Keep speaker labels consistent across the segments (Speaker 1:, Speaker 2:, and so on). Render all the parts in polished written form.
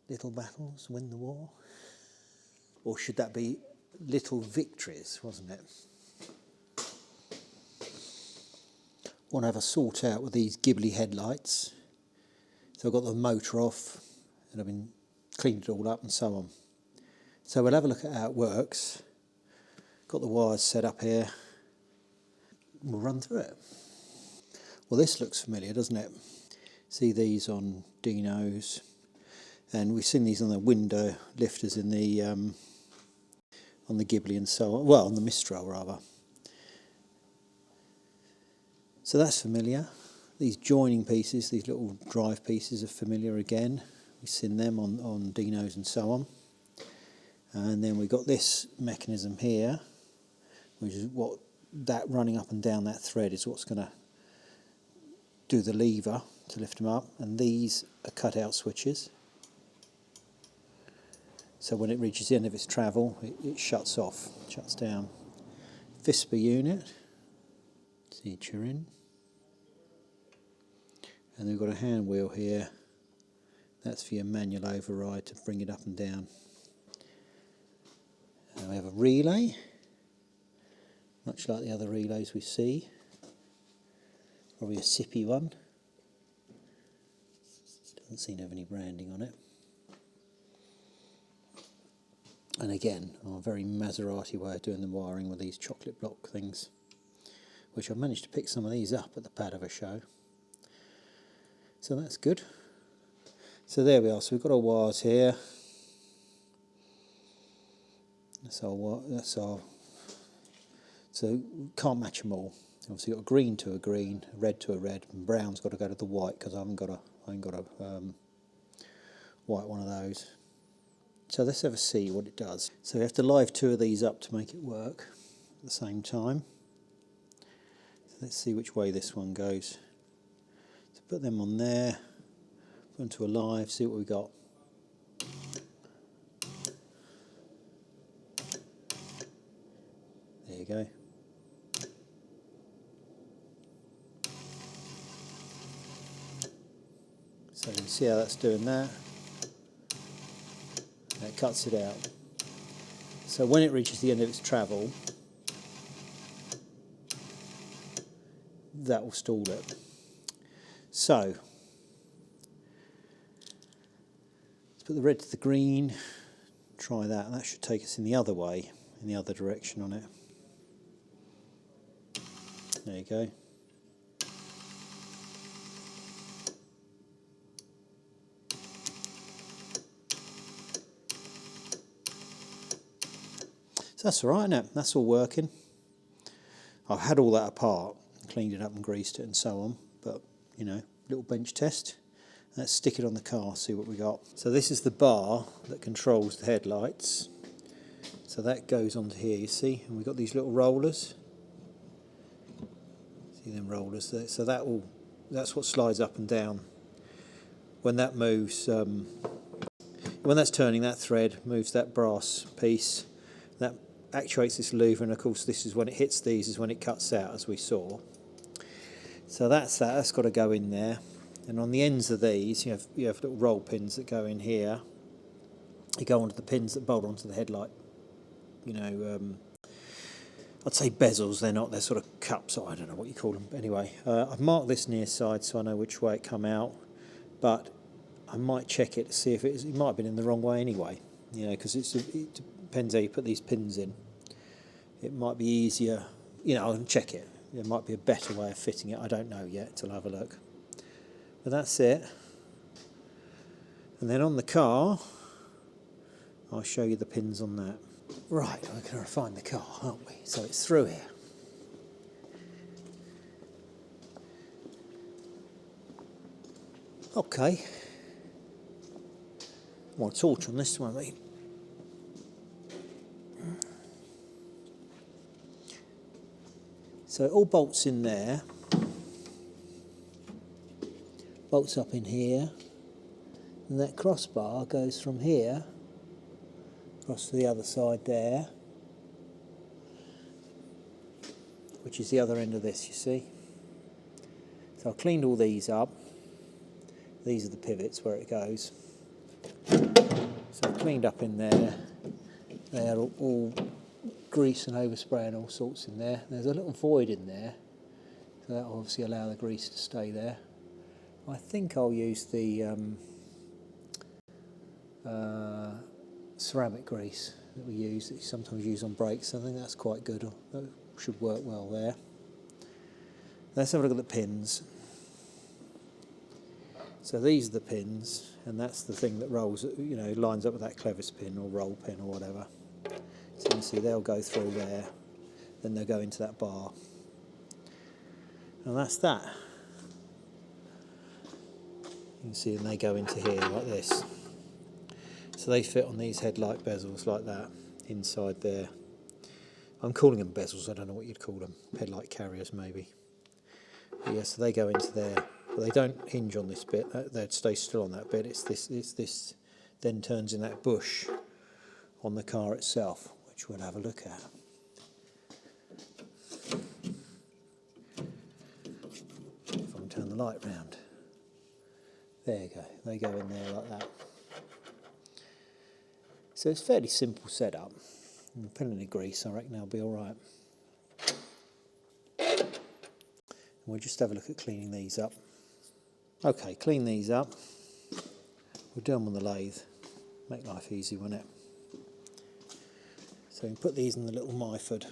Speaker 1: little battles win the war? Or should that be little victories, wasn't it? Want to have a sort out with these Ghibli headlights. So I've got the motor off and I've been cleaned it all up and so on. So we'll have a look at how it works. Got the wires set up here. We'll run through it. Well, this looks familiar, doesn't it? See these on Dinos, and we've seen these on the window lifters in the on the Ghibli and so on. Well, on the Mistral rather. So that's familiar. These joining pieces, these little drive pieces, are familiar again. We've seen them on Dinos and so on. And then we've got this mechanism here, which is what that running up and down that thread is what's going to do the lever to lift them up. And these are cut-out switches. So when it reaches the end of its travel, it shuts off, shuts down. FISPA unit, feature in. And we've got a hand wheel here. That's for your manual override to bring it up and down. And we have a relay, much like the other relays we see. Probably a sippy one. Doesn't seem to have any branding on it. And again, a very Maserati way of doing the wiring with these chocolate block things, which I've managed to pick some of these up at the Padova show. So that's good. So there we are. So we've got our wires here. That's our. So can't match them all. Obviously, got a green to a green, a red to a red, and brown's got to go to the white because I ain't got a white one of those. So let's have a see what it does. So we have to live two of these up to make it work at the same time. So let's see which way this one goes. So put them on there, put them to a live, see what we got. There you go. So you can see how that's doing that. And it cuts it out. So when it reaches the end of its travel, that will stall it. So let's put the red to the green, try that, and that should take us in the other way, in the other direction on it. There you go. So that's all right, isn't it? That's all working. I've had all that apart, cleaned it up and greased it and so on, but, you know, little bench test. Let's stick it on the car, see what we got. So this is the bar that controls the headlights. So that goes onto here, you see, and we've got these little rollers. See them rollers there? So that's what slides up and down. When that moves, when that's turning, that thread moves that brass piece. That actuates this lever, and of course this is when it hits these, is when it cuts out, as we saw. So that's got to go in there. And on the ends of these, you have little roll pins that go in here. They go onto the pins that bolt onto the headlight. You know, I'd say bezels. They're not. They're sort of cups. Or I don't know what you call them. But anyway, I've marked this near side so I know which way it come out. But I might check it to see if it might have been in the wrong way anyway. You know, because it depends how you put these pins in. It might be easier. You know, I can check it. There might be a better way of fitting it. I don't know yet. Till I have a look. But that's it. And then on the car, I'll show you the pins on that. Right, we're going to find the car, aren't we? So it's through here. Okay. More torch on this one, mate. So it all bolts in there. Bolts up in here, and that crossbar goes from here across to the other side there, which is the other end of this, you see. So I cleaned all these up. These are the pivots where it goes. cleaned up in there. They are all grease and overspray and all sorts in there. There's a little void in there, so that will obviously allow the grease to stay there. I think I'll use the ceramic grease that we use, that you sometimes use on brakes. I think that's quite good. That should work well there. Let's have a look at the pins. So these are the pins, and that's the thing that rolls, you know, lines up with that clevis pin or roll pin or whatever. So you can see they'll go through there, then they'll go into that bar. And that's that. You can see, and they go into here like this. So they fit on these headlight bezels like that, inside there. I'm calling them bezels, I don't know what you'd call them. Headlight carriers maybe. But yeah, so they go into there. But they don't hinge on this bit, they'd stay still on that bit. It's this then turns in that bush on the car itself, which we'll have a look at. If I can turn the light round. There you go, they go in there like that. So it's a fairly simple setup. And plenty of grease, I reckon I'll be alright. We'll just have a look at cleaning these up. Okay, clean these up. We'll do them on the lathe. Make life easy, won't it? So we can put these in the little Myford.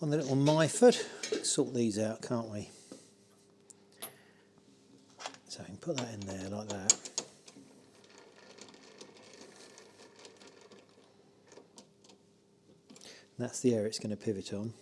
Speaker 1: On the little Myford, sort these out, can't we? So we can put that in there like that. And that's the area it's going to pivot on.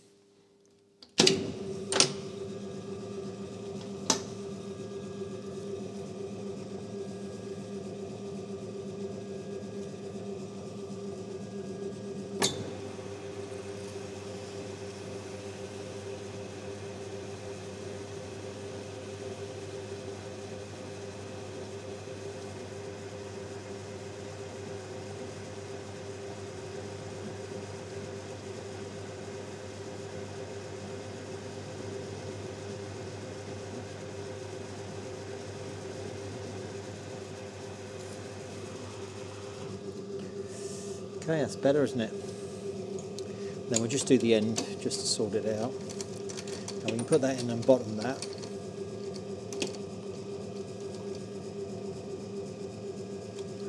Speaker 1: Okay, that's better, isn't it? Then we'll just do the end just to sort it out. And we can put that in and bottom that.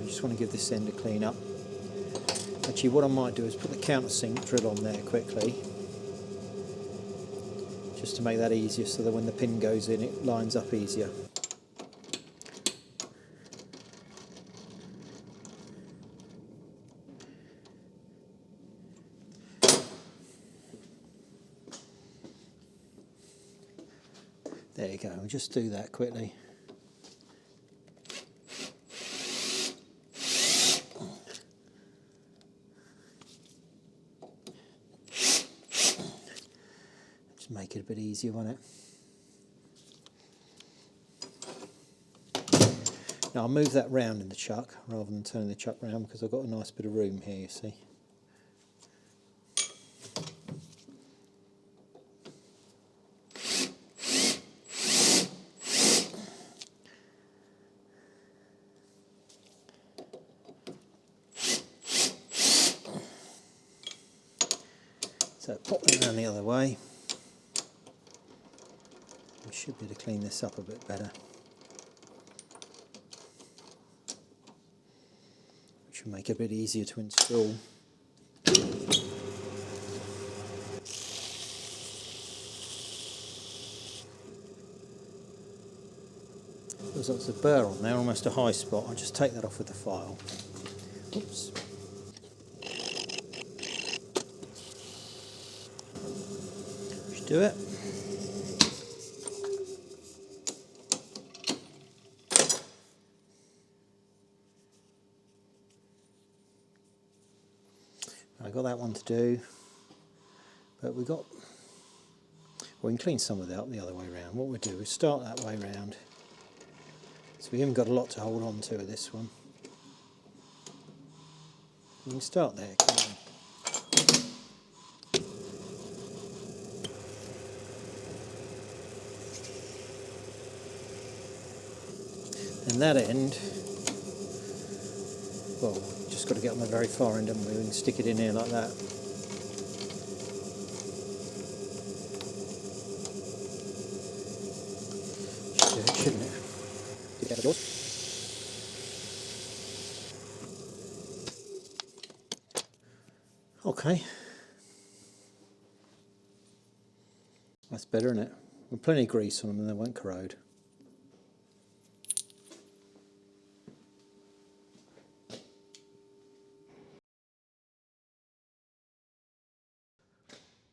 Speaker 1: I just want to give this end a clean up. Actually, what I might do is put the countersink drill on there quickly, just to make that easier, so that when the pin goes in it lines up easier. There you go, we'll just do that quickly. Just make it a bit easier, won't it? Now I'll move that round in the chuck rather than turning the chuck round, because I've got a nice bit of room here, you see. So pop that around the other way. We should be able to clean this up a bit better. Which should make it a bit easier to install. There's lots of burr on there, almost a high spot. I'll just take that off with the file. Oops. Do it. I got that one to do, but we can clean some of that up the other way around. What we'll do is start that way round. So we haven't got a lot to hold on to with this one. We can start there, can't we? And that end, well, just got to get on the very far end, haven't we? We can stick it in here like that. Should do it, shouldn't it? Get out of doors. Okay. That's better, isn't it? With plenty of grease on them and they won't corrode.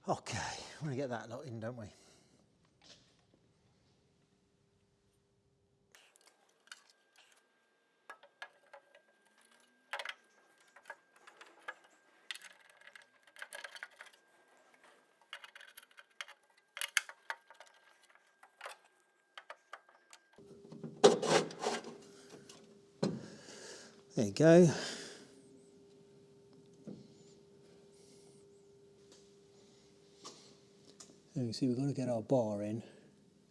Speaker 1: Okay, we want to get that lot in, don't we? There you go. So you see we've got to get our bar in.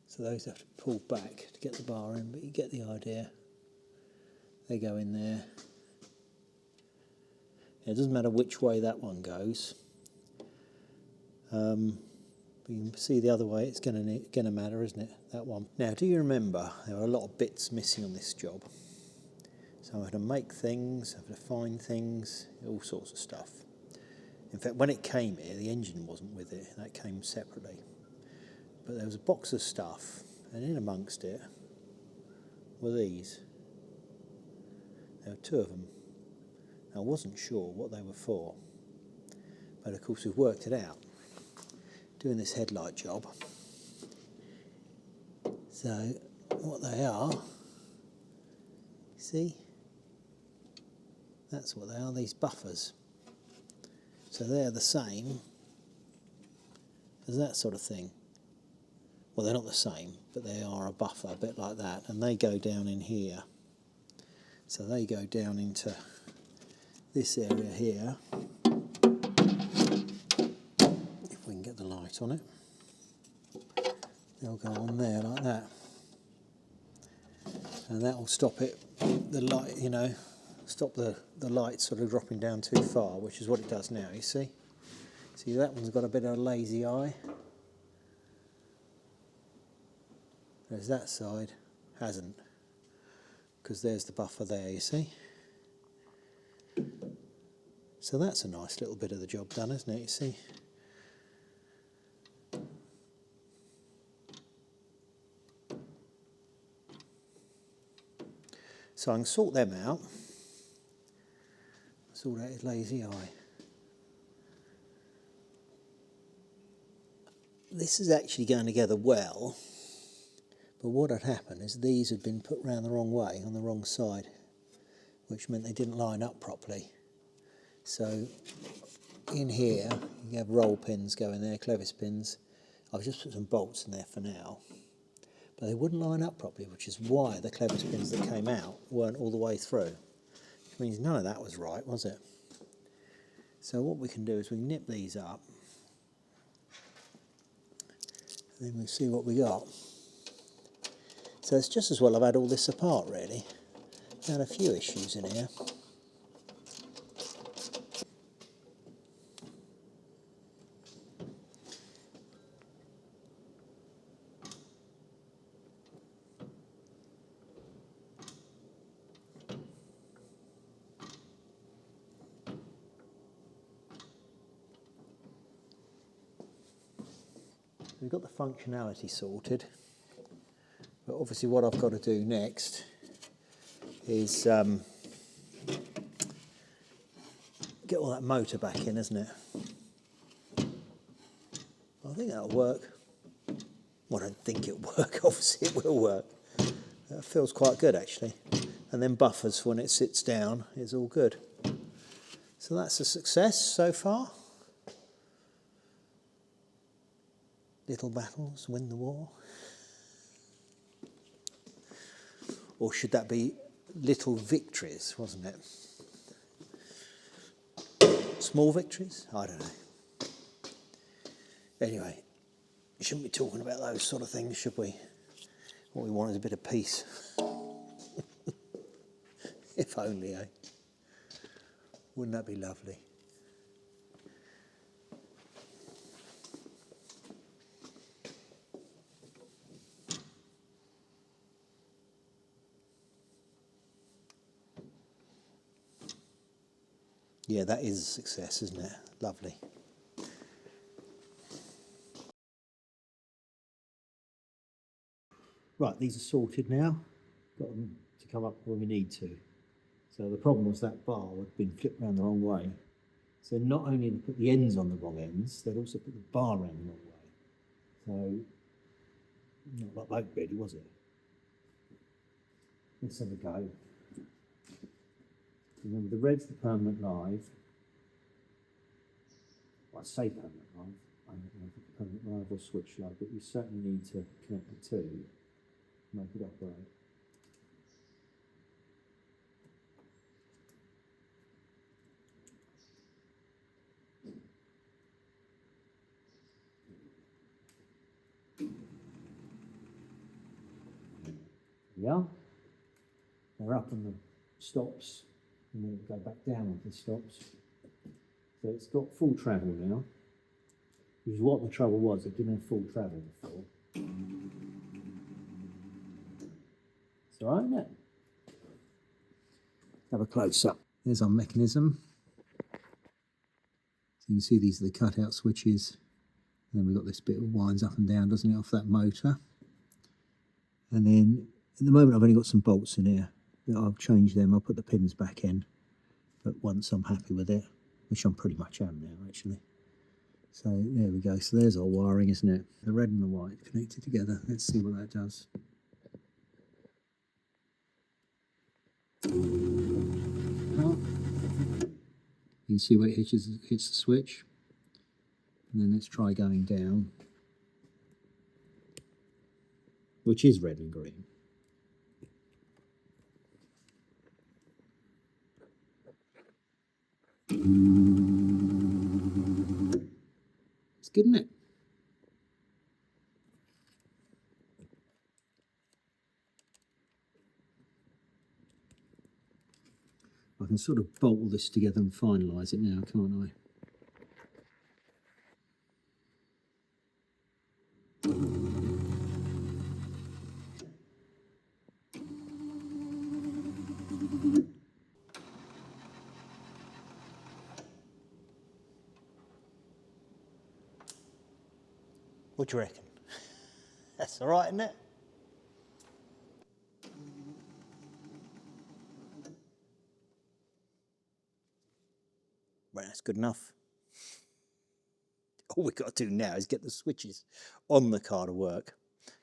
Speaker 1: So those have to pull back to get the bar in, but you get the idea. They go in there. It doesn't matter which way that one goes. But you can see the other way it's going to matter, isn't it? That one. Now, do you remember there were a lot of bits missing on this job? So I had to make things, I had to find things, all sorts of stuff. In fact, when it came here, the engine wasn't with it. That came separately. But there was a box of stuff, and in amongst it were these. There were two of them. I wasn't sure what they were for, but of course we've worked it out doing this headlight job. So what they are, see, that's what they are, these buffers. So they're the same as that sort of thing. Well, they're not the same, but they are a buffer, a bit like that, and they go down in here. So they go down into this area here, if we can get the light on it. They'll go on there like that, and that will stop it, the light, you know, stop the light sort of dropping down too far, which is what it does now, you see. See, that one's got a bit of a lazy eye. There's that side, hasn't, because there's the buffer there, you see. So that's a nice little bit of the job done, isn't it, you see. So I can sort them out, sort out his lazy eye. This is actually going together well, but what had happened is these had been put round the wrong way, on the wrong side, which meant they didn't line up properly. So in here, you have roll pins going there, clevis pins. I've just put some bolts in there for now, but they wouldn't line up properly, which is why the clevis pins that came out weren't all the way through. Which means none of that was right, was it? So what we can do is we can nip these up, and then we'll see what we got. So it's just as well I've had all this apart, really. I had a few issues in here. We've got the functionality sorted, but obviously what I've got to do next is get all that motor back in, isn't it? I think that'll work. Well, I don't think it'll work, obviously it will work. That feels quite good, actually. And then buffers when it sits down is all good. So that's a success so far. Little battles win the war. Or should that be little victories, wasn't it? Small victories? I don't know. Anyway, we shouldn't be talking about those sort of things, should we? What we want is a bit of peace. If only, eh? Wouldn't that be lovely? Yeah, that is a success, isn't it? Lovely. Right, these are sorted now. Got them to come up when we need to. So the problem was that bar had been flipped around the wrong way. So not only did they put the ends on the wrong ends, they'd also put the bar around the wrong way. So not like that really, was it? Let's have a go. Remember, the red's the permanent live. Well, I say permanent live. I don't know if it's permanent live or switch live, but you certainly need to connect the two to make it operate. Yeah, they're up on the stops, and then it'll go back down onto the stops. So it's got full travel now, which is what the trouble was. It didn't have full travel before. It's all right, isn't it? Have a close up. There's our mechanism. So you can see these are the cutout switches. And then we've got this bit that winds up and down, doesn't it, off that motor. And then at the moment I've only got some bolts in here. I'll change them, I'll put the pins back in. But once I'm happy with it, which I'm pretty much am now actually. So there we go. So there's our wiring, isn't it? The red and the white connected together. Let's see what that does. You can see where it hits the switch. And then let's try going down, which is red and green. It's good, isn't it? I can sort of bolt all this together and finalise it now, can't I? What do you reckon? That's all right, isn't it? Right, that's good enough. All we've got to do now is get the switches on the car to work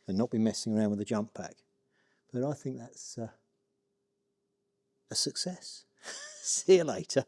Speaker 1: and not be messing around with the jump pack. But I think that's a success. See you later.